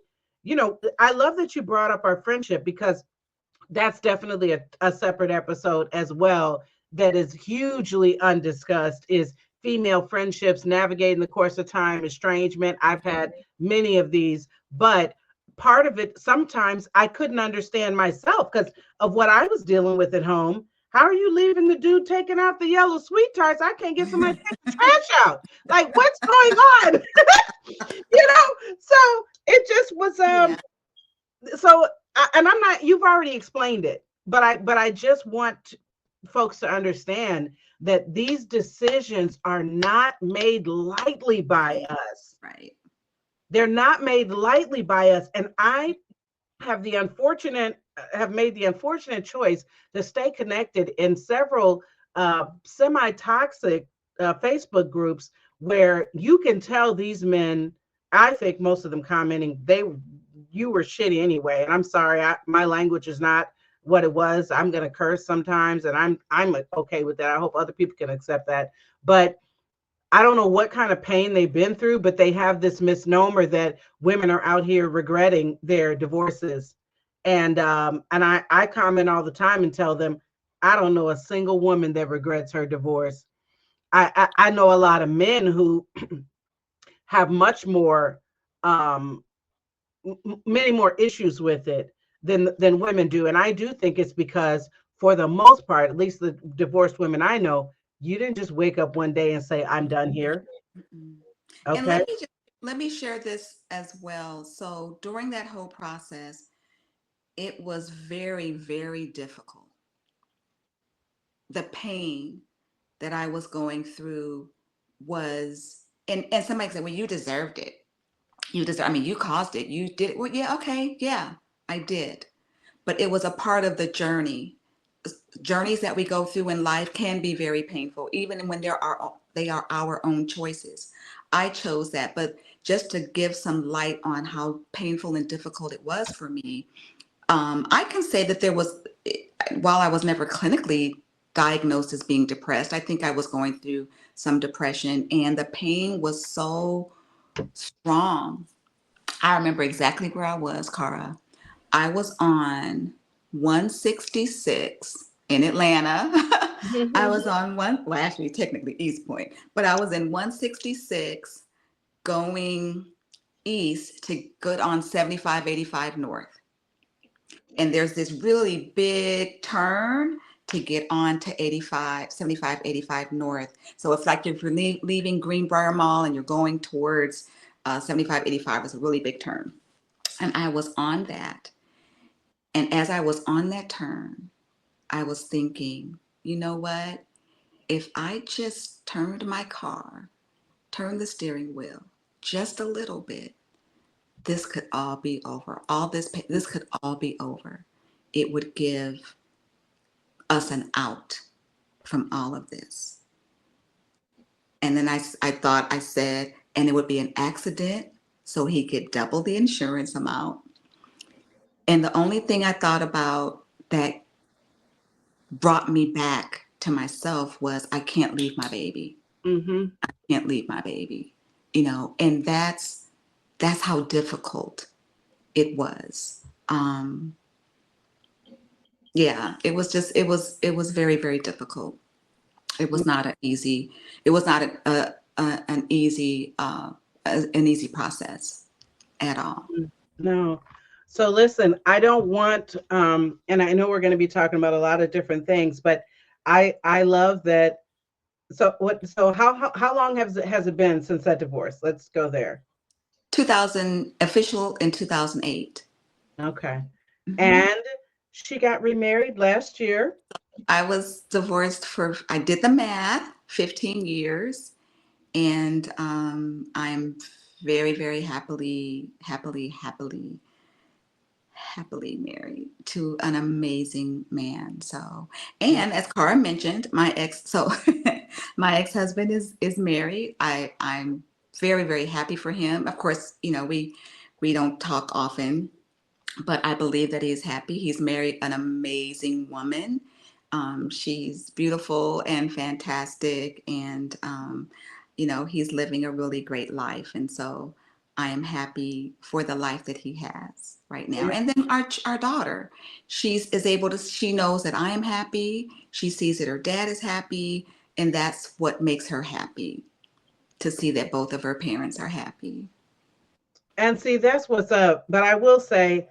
love that you brought up our friendship, because that's definitely a separate episode as well, that is hugely undiscussed, is female friendships navigating the course of time, estrangement. I've had many of these, but part of it, sometimes I couldn't understand myself because of what I was dealing with at home. How are you leaving the dude taking out the yellow sweet tarts? I can't get somebody to take the trash out. Like, what's going on? So it just was Yeah. so and I'm not, you've already explained it, but I just want folks to understand that these decisions are not made lightly by Right. us. Right. They're not made lightly by us. And I have made the unfortunate choice to stay connected in several semi-toxic Facebook groups where you can tell these men, I think most of them commenting, you were shitty anyway. And I'm sorry, my language is not what it was. I'm gonna curse sometimes, and I'm okay with that. I hope other people can accept that. But I don't know what kind of pain they've been through, but they have this misnomer that women are out here regretting their divorces. And I comment all the time and tell them, I don't know a single woman that regrets her divorce. I know a lot of men who have much more many more issues with it than women do. And I do think it's because, for the most part, at least the divorced women I know, you didn't just wake up one day and say, I'm done here. Mm-mm. And Okay. let me share this as well. So during that whole process, it was very, very difficult. The pain that I was going through was, and somebody said, well, you deserved it. You caused it. You did it. Well, yeah, okay, yeah, I did. But it was a part of the journey. Journeys that we go through in life can be very painful, even when they are our own choices. I chose that, but just to give some light on how painful and difficult it was for me, I can say that there was, while I was never clinically diagnosed as being depressed. I think I was going through some depression, and the pain was so strong. I remember exactly where I was, Cara. I was on 166 in Atlanta. I was on well, actually, technically East Point, but I was in 166 going east to go on 7585 North. And there's this really big turn to get on to 7585 North. So it's like if you're leaving Greenbrier Mall and you're going towards 7585, it's a really big turn. And I was on that. And as I was on that turn, I was thinking, you know what? If I just turned my car, turned the steering wheel just a little bit, this could all be over. This could all be over. It would give us an out from all of this. And then I thought, I said, and it would be an accident, so he could double the insurance amount. And the only thing I thought about that brought me back to myself was, I can't leave my baby. Mm-hmm. I can't leave my baby, and that's how difficult it was. Yeah, it was very, very difficult. It was not an easy an easy process at all. No. So listen, I don't want, and I know we're going to be talking about a lot of different things, but I love that. So what? So how long has it been since that divorce? Let's go there. 2000 official in 2008. Okay. Mhm. And she got remarried last year. I was divorced I did the math, 15 years, and I'm very, very happily married to an amazing man. So, and as Cara mentioned, my ex-husband is married. I'm very, very happy for him. Of course, we don't talk often, but I believe that he's happy. He's married an amazing woman. She's beautiful and fantastic, and he's living a really great life. And so I am happy for the life that he has right now. Yeah. And then our daughter, she knows that I am happy. She sees that her dad is happy, and that's what makes her happy, to see that both of her parents are happy. And see, that's what's up. But I will say,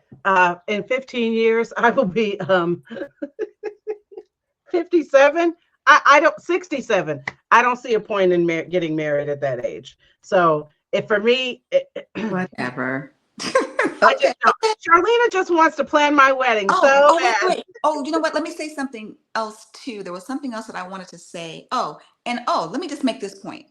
in 15 years, I will be 57. I don't 67. I don't see a point in getting married at that age. So if for me, Whatever. I just Charleena just wants to plan my wedding bad. Wait. Oh, you know what? Let me say something else too. There was something else that I wanted to say. Let me just make this point.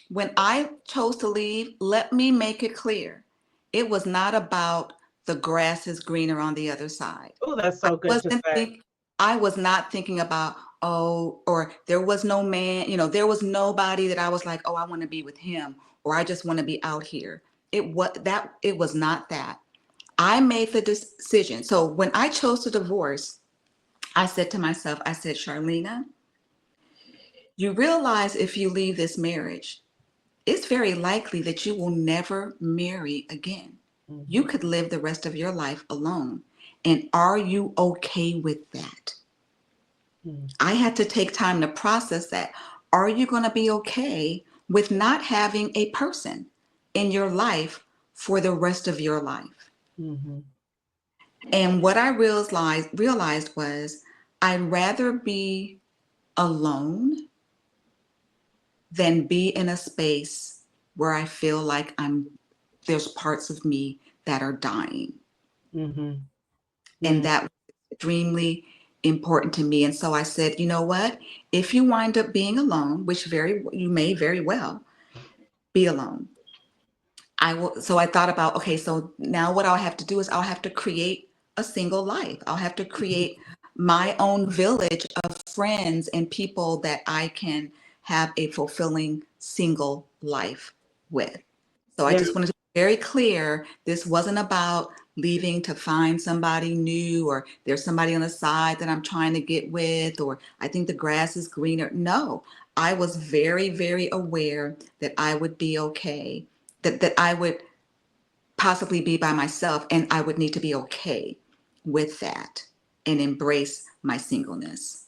When I chose to leave, let me make it clear. It was not about the grass is greener on the other side. Oh, that's so good to say. I was not thinking about, or there was no man, there was nobody that I was like, oh, I want to be with him, or I just want to be out here. It was not that. I made the decision. So when I chose to divorce, I said to myself, Charleena, you realize if you leave this marriage, it's very likely that you will never marry again. Mm-hmm. You could live the rest of your life alone. And are you okay with that? Mm-hmm. I had to take time to process that. Are you going to be okay with not having a person in your life for the rest of your life? Mm-hmm. And what I realized was, I'd rather be alone than be in a space where I feel like there's parts of me that are dying. Mm-hmm. And that was extremely important to me. And so I said, you know what? If you wind up being alone, which you may very well be alone, I will. So I thought about, okay, so now what I'll have to do is I'll have to create a single life. I'll have to create my own village of friends and people that I can have a fulfilling single life with. So I just wanted to be very clear. This wasn't about leaving to find somebody new, or there's somebody on the side that I'm trying to get with, or I think the grass is greener. No, I was very, very aware that I would be okay, that I would possibly be by myself, and I would need to be okay with that and embrace my singleness.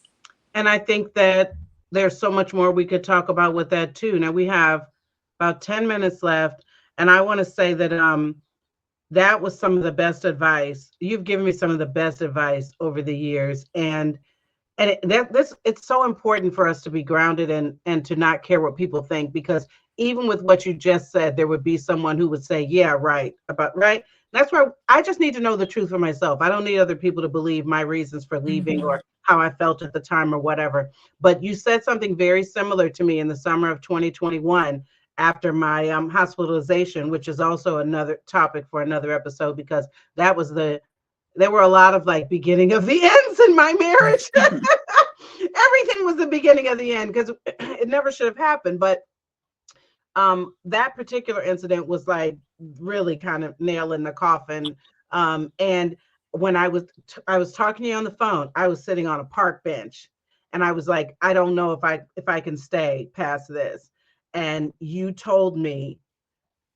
And I think that there's so much more we could talk about with that too. Now we have about 10 minutes left. And I want to say that that was some of the best advice. You've given me some of the best advice over the years. It's so important for us to be grounded and to not care what people think, because even with what you just said, there would be someone who would say, yeah, right, about right. That's why I just need to know the truth for myself. I don't need other people to believe my reasons for leaving or how I felt at the time or whatever. But you said something very similar to me in the summer of 2021 after my hospitalization, which is also another topic for another episode, because that was there were a lot of like beginning of the ends in my marriage. Everything was the beginning of the end, because it never should have happened. But that particular incident was like really kind of nail in the coffin. And when I was talking to you on the phone, I was sitting on a park bench, and I was like, I don't know if I can stay past this. And you told me,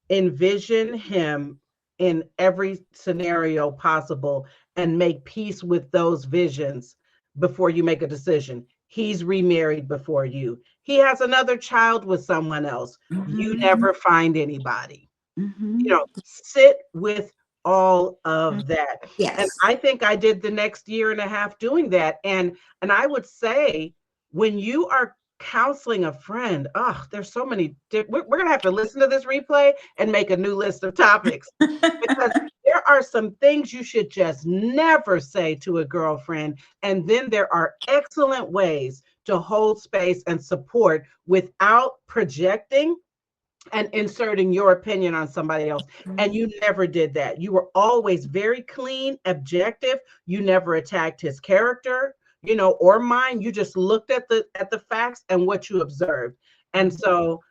envision him in every scenario possible and make peace with those visions before you make a decision. He's remarried before you. He has another child with someone else. You never find anybody. Sit with all of that. Yes. And I think I did the next year and a half doing that. And I would say, when you are counseling a friend, there's so many. We're going to have to listen to this replay and make a new list of topics, because there are some things you should just never say to a girlfriend. And then there are excellent ways to hold space and support without projecting and inserting your opinion on somebody else. And you never did that. You were always very clean, objective. You never attacked his character, or mine. You just looked at the facts and what you observed. And so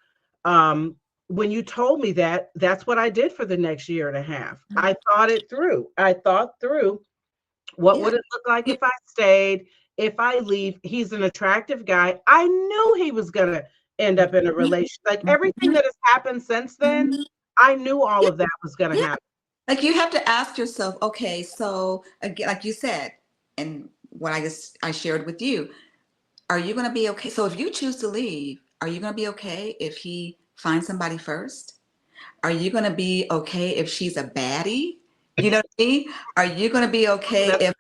when you told me that, that's what I did for the next year and a half. I thought it through. I thought through, what would it look like if I stayed, if I leave? He's an attractive guy. I knew he was going to end up in a relationship. Like everything that has happened since then, I knew all of that was going to happen. Like, you have to ask yourself, okay, so again, like you said, and what I shared with you, are you going to be okay? So if you choose to leave, are you going to be okay if he finds somebody first? Are you going to be okay if she's a baddie? You know what I mean? Are you going to be okay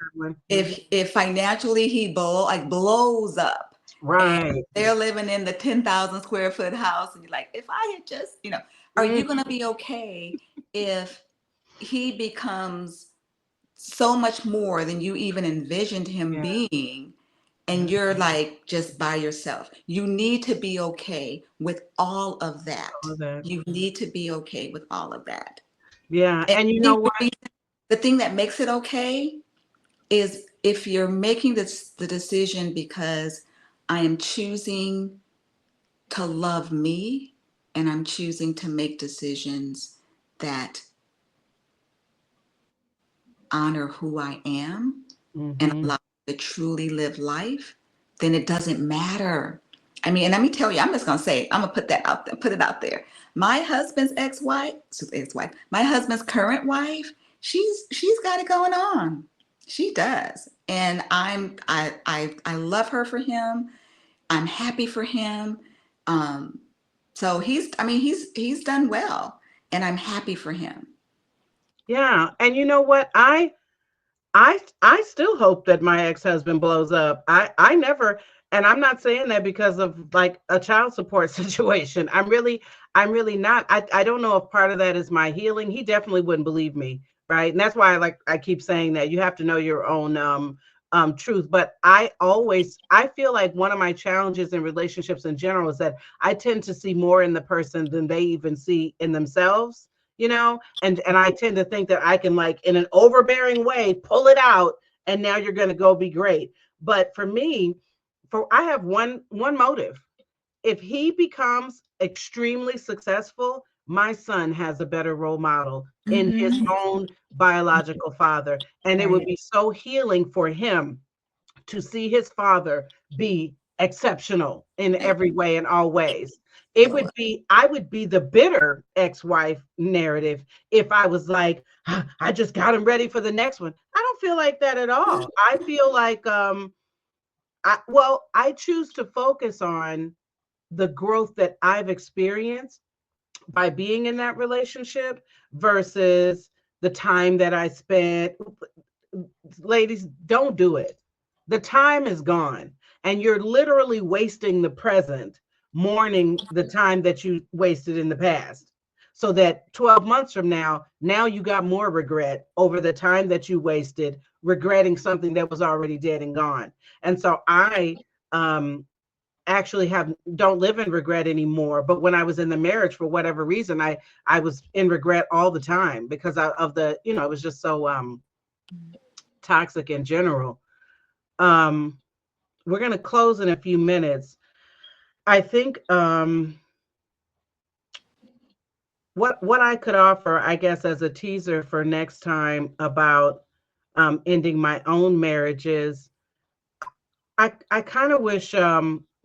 if financially he blows up? Right. And they're living in the 10,000 square foot house, and you're like, if I had just, are you going to be okay if he becomes so much more than you even envisioned him being, and you're like just by yourself? You need to be okay with all of that. You need to be okay with all of that. Yeah. And you know what? The thing that makes it okay is if you're making the decision because I am choosing to love me, and I'm choosing to make decisions that honor who I am and allow me to truly live life, then it doesn't matter. I mean, and let me tell you, I'm just going to say, I'm going to put it out there. My husband's my husband's current wife, she's got it going on. She does. And I love her for him. I'm happy for him. So he's done well, and I'm happy for him. Yeah. And you know what? I still hope that my ex-husband blows up. I never, and I'm not saying that because of like a child support situation. I'm really not. I don't know if part of that is my healing. He definitely wouldn't believe me, right? And that's why I keep saying that you have to know your own truth. But I feel like one of my challenges in relationships in general is that I tend to see more in the person than they even see in themselves. And I tend to think that I can, like, in an overbearing way, pull it out, and now you're going to go be great. But for me, I have one motive. If he becomes extremely successful, my son has a better role model in his Mm-hmm. own biological father. And it would Right. be so healing for him to see his father be exceptional in Right. every way, in all ways. It So, would be, I would be the bitter ex-wife narrative if I was like, "Ah, I just got him ready for the next one." I don't feel like that at all. I feel like, I choose to focus on the growth that I've experienced by being in that relationship versus the time that I spent. Ladies, don't do it. The time is gone, and you're literally wasting the present, mourning the time that you wasted in the past. So that 12 months from now you got more regret over the time that you wasted regretting something that was already dead and gone. And so I um actually have don't live in regret anymore, but when I was in the marriage, for whatever reason, I was in regret all the time because of the, it was just so toxic in general. um we're going to close in a few minutes. I think what I could offer, I guess, as a teaser for next time about ending my own marriages, I kind of wish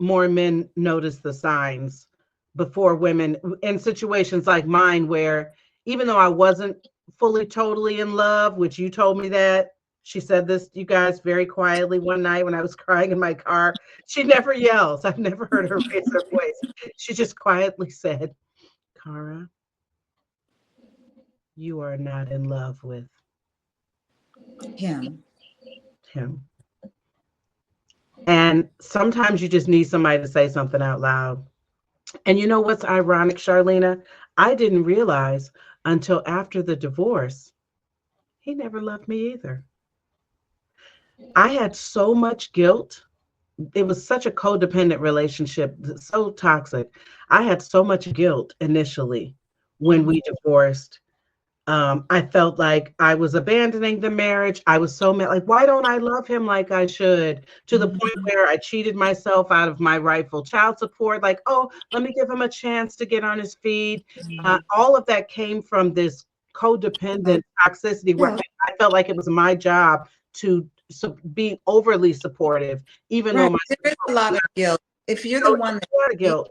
more men noticed the signs before women in situations like mine, where even though I wasn't fully totally in love, which you told me that. She said this, you guys, very quietly one night when I was crying in my car. She never yells. I've never heard her raise her voice. She just quietly said, "Cara, you are not in love with him. him." And sometimes you just need somebody to say something out loud. And you know what's ironic, Charlena? I didn't realize until after the divorce, he never loved me either. I had so much guilt. It was such a codependent relationship, so toxic. I had so much guilt initially when we divorced. I felt like I was abandoning the marriage. I was so mad, like, why don't I love him like I should? To the point Mhm. where I cheated myself out of my rightful child support. Like, oh, let me give him a chance to get on his feet. All of that came from this So, codependent toxicity where yeah, I felt like it was my job to be overly supportive, even though right. my There is a lot of guilt. If you're the so one a lot of that, guilt.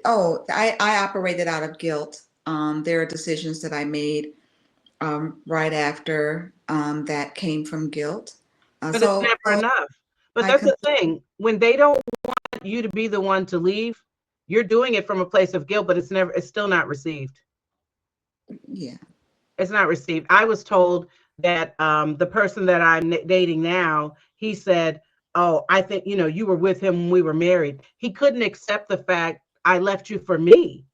oh, I operated out of guilt. There are decisions that I made right after that came from guilt. But it's So, never enough. But I that's can, the thing. When they don't want you to be the one to leave, you're doing it from a place of guilt, but it's still not received. yeah. It's not received. I was told that the person that I'm dating now, he said, "Oh, I think, you were with him when we were married." He couldn't accept the fact I left you for me.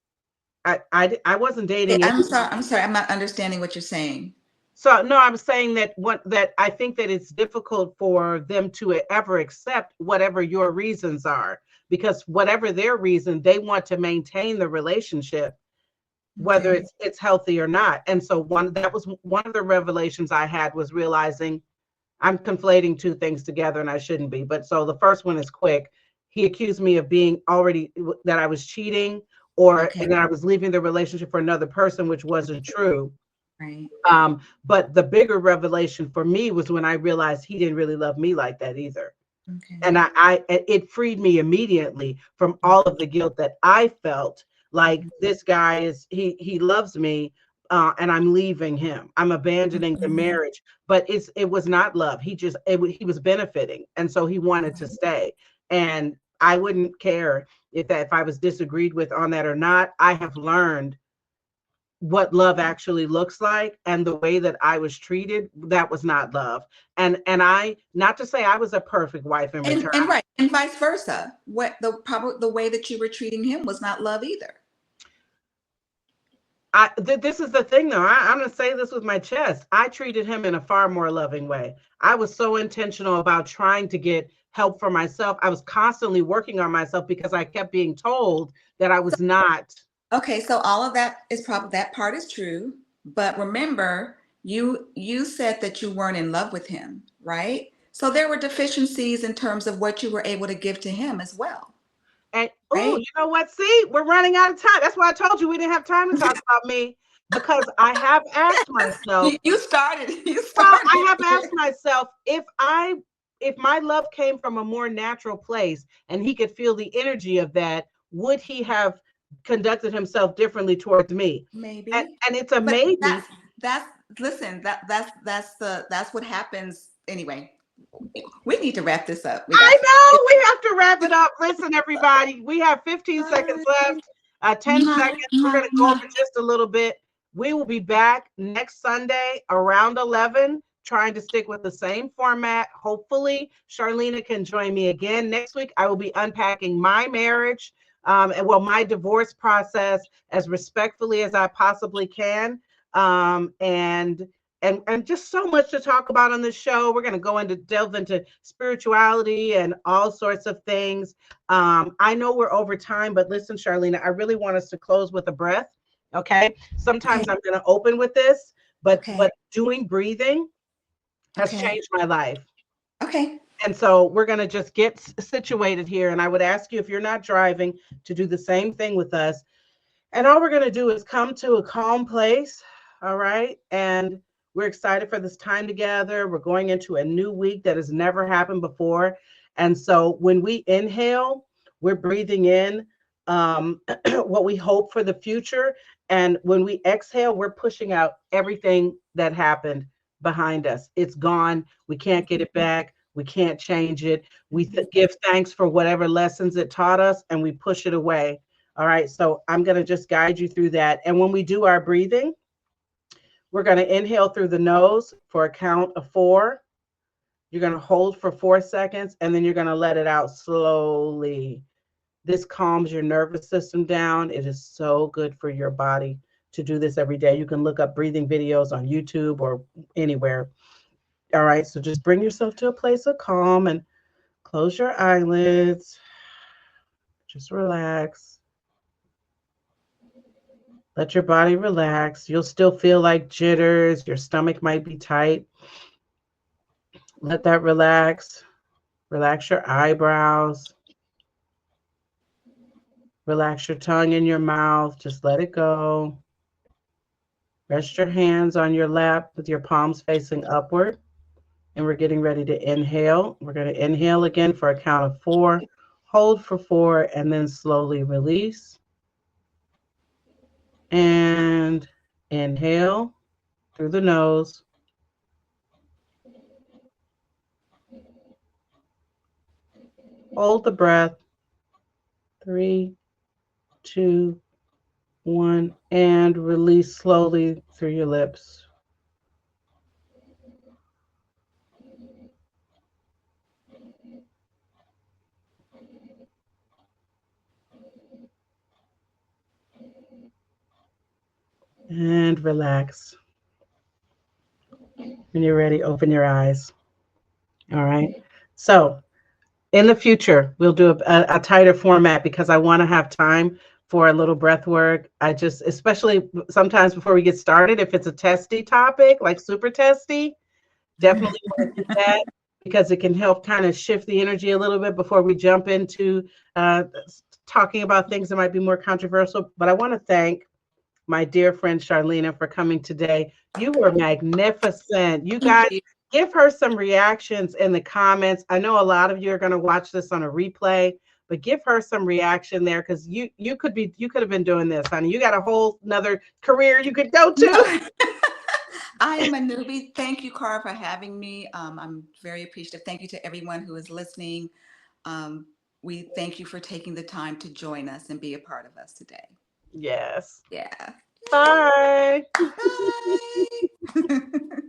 I wasn't dating. I'm sorry. I'm sorry. I'm not understanding what you're saying. So no, I'm saying that I think that it's difficult for them to ever accept whatever your reasons are, because whatever their reason, they want to maintain the relationship, whether Okay. it's healthy or not. And so that was one of the revelations I had, was realizing I'm conflating two things together and I shouldn't be. But so the first one is quick. He accused me of being already, that I was cheating, or Okay. that I was leaving the relationship for another person, which wasn't true. Right. But the bigger revelation for me was when I realized he didn't really love me like that either. Okay. And it freed me immediately from all of the guilt that I felt, like this guy he loves me, and I'm leaving him. I'm abandoning the Mhm. marriage. But it was not love. He was benefiting, and so he wanted to stay. And I wouldn't care if I was disagreed with on that or not. I have learned what love actually looks like, and the way that I was treated, that was not love. And I, not to say I was a perfect wife in return. And right, and vice versa. What the way that you were treating him was not love either. This is the thing, though. I'm going to say this with my chest. I treated him in a far more loving way. I was so intentional about trying to get help for myself. I was constantly working on myself because I kept being told that I was not. Okay, so all of that is probably, that part is true, but remember, you said that you weren't in love with him, right? So there were deficiencies in terms of what you were able to give to him as well. And oh, Right? you know what? See, we're running out of time. That's why I told you we didn't have time to talk about me, because I have asked myself, You started. You well, I started. have asked myself, if my love came from a more natural place and he could feel the energy of that, would he have conducted himself differently towards me? And, Maybe. and it's But amazing. that's listen, that's what happens anyway. We need to wrap this up. We got I know we have to wrap it up. Listen, everybody, we have 15 seconds Bye. left, 10 seconds. We're going to go over just a little bit. We will be back next Sunday around 11, trying to stick with the same format. Hopefully, Charleena can join me again. Next week, I will be unpacking my marriage, my divorce process as respectfully as I possibly can. And just so much to talk about on this show. We're going to delve into spirituality and all sorts of things. I know we're over time, but listen, Charleena, I really want us to close with a breath. Okay. Okay. Sometimes I'm going to open with this, but Okay. doing breathing has Okay. changed my life. Okay. And so we're going to just get situated here. And I would ask you, if you're not driving, to do the same thing with us. And all we're going to do is come to a calm place. All right. And we're excited for this time together. We're going into a new week that has never happened before. And so when we inhale, we're breathing in what we hope for the future. And when we exhale, we're pushing out everything that happened behind us. It's gone. We can't get it back. We can't change it. We give thanks for whatever lessons it taught us, and we push it away. All right. So I'm going to just guide you through that. And when we do our breathing, we're going to inhale through the nose for a count of 4. You're going to hold for 4 seconds, and then you're going to let it out slowly. This calms your nervous system down. It is so good for your body to do this every day. You can look up breathing videos on YouTube or anywhere. All right. So just bring yourself to a place of calm and close your eyelids. Just relax. Let your body relax. You'll still feel like jitters. Your stomach might be tight. Let that relax. Relax your eyebrows. Relax your tongue in your mouth. Just let it go. Rest your hands on your lap with your palms facing upward. And we're getting ready to inhale. We're going to inhale again for a count of 4. Hold for 4 and then slowly release. And inhale through the nose. Hold the breath. 3, 2, 1, and release slowly through your lips. And relax. When you're ready, open your eyes. All right. So in the future, we'll do a tighter format because I want to have time for a little breath work. I just, especially sometimes before we get started, if it's a testy topic, like super testy, definitely want to do that because it can help kind of shift the energy a little bit before we jump into talking about things that might be more controversial. But I want to thank my dear friend Charleena for coming today. You were magnificent. You Thank guys, you. give her some reactions in the comments. I know a lot of you are going to watch this on a replay, but give her some reaction there because you could have been doing this, honey. You got a whole another career you could go to. No. I am a newbie. Thank you, Cara, for having me. I'm very appreciative. Thank you to everyone who is listening. Um, we thank you for taking the time to join us and be a part of us today. Yes. Yeah. Bye. Bye.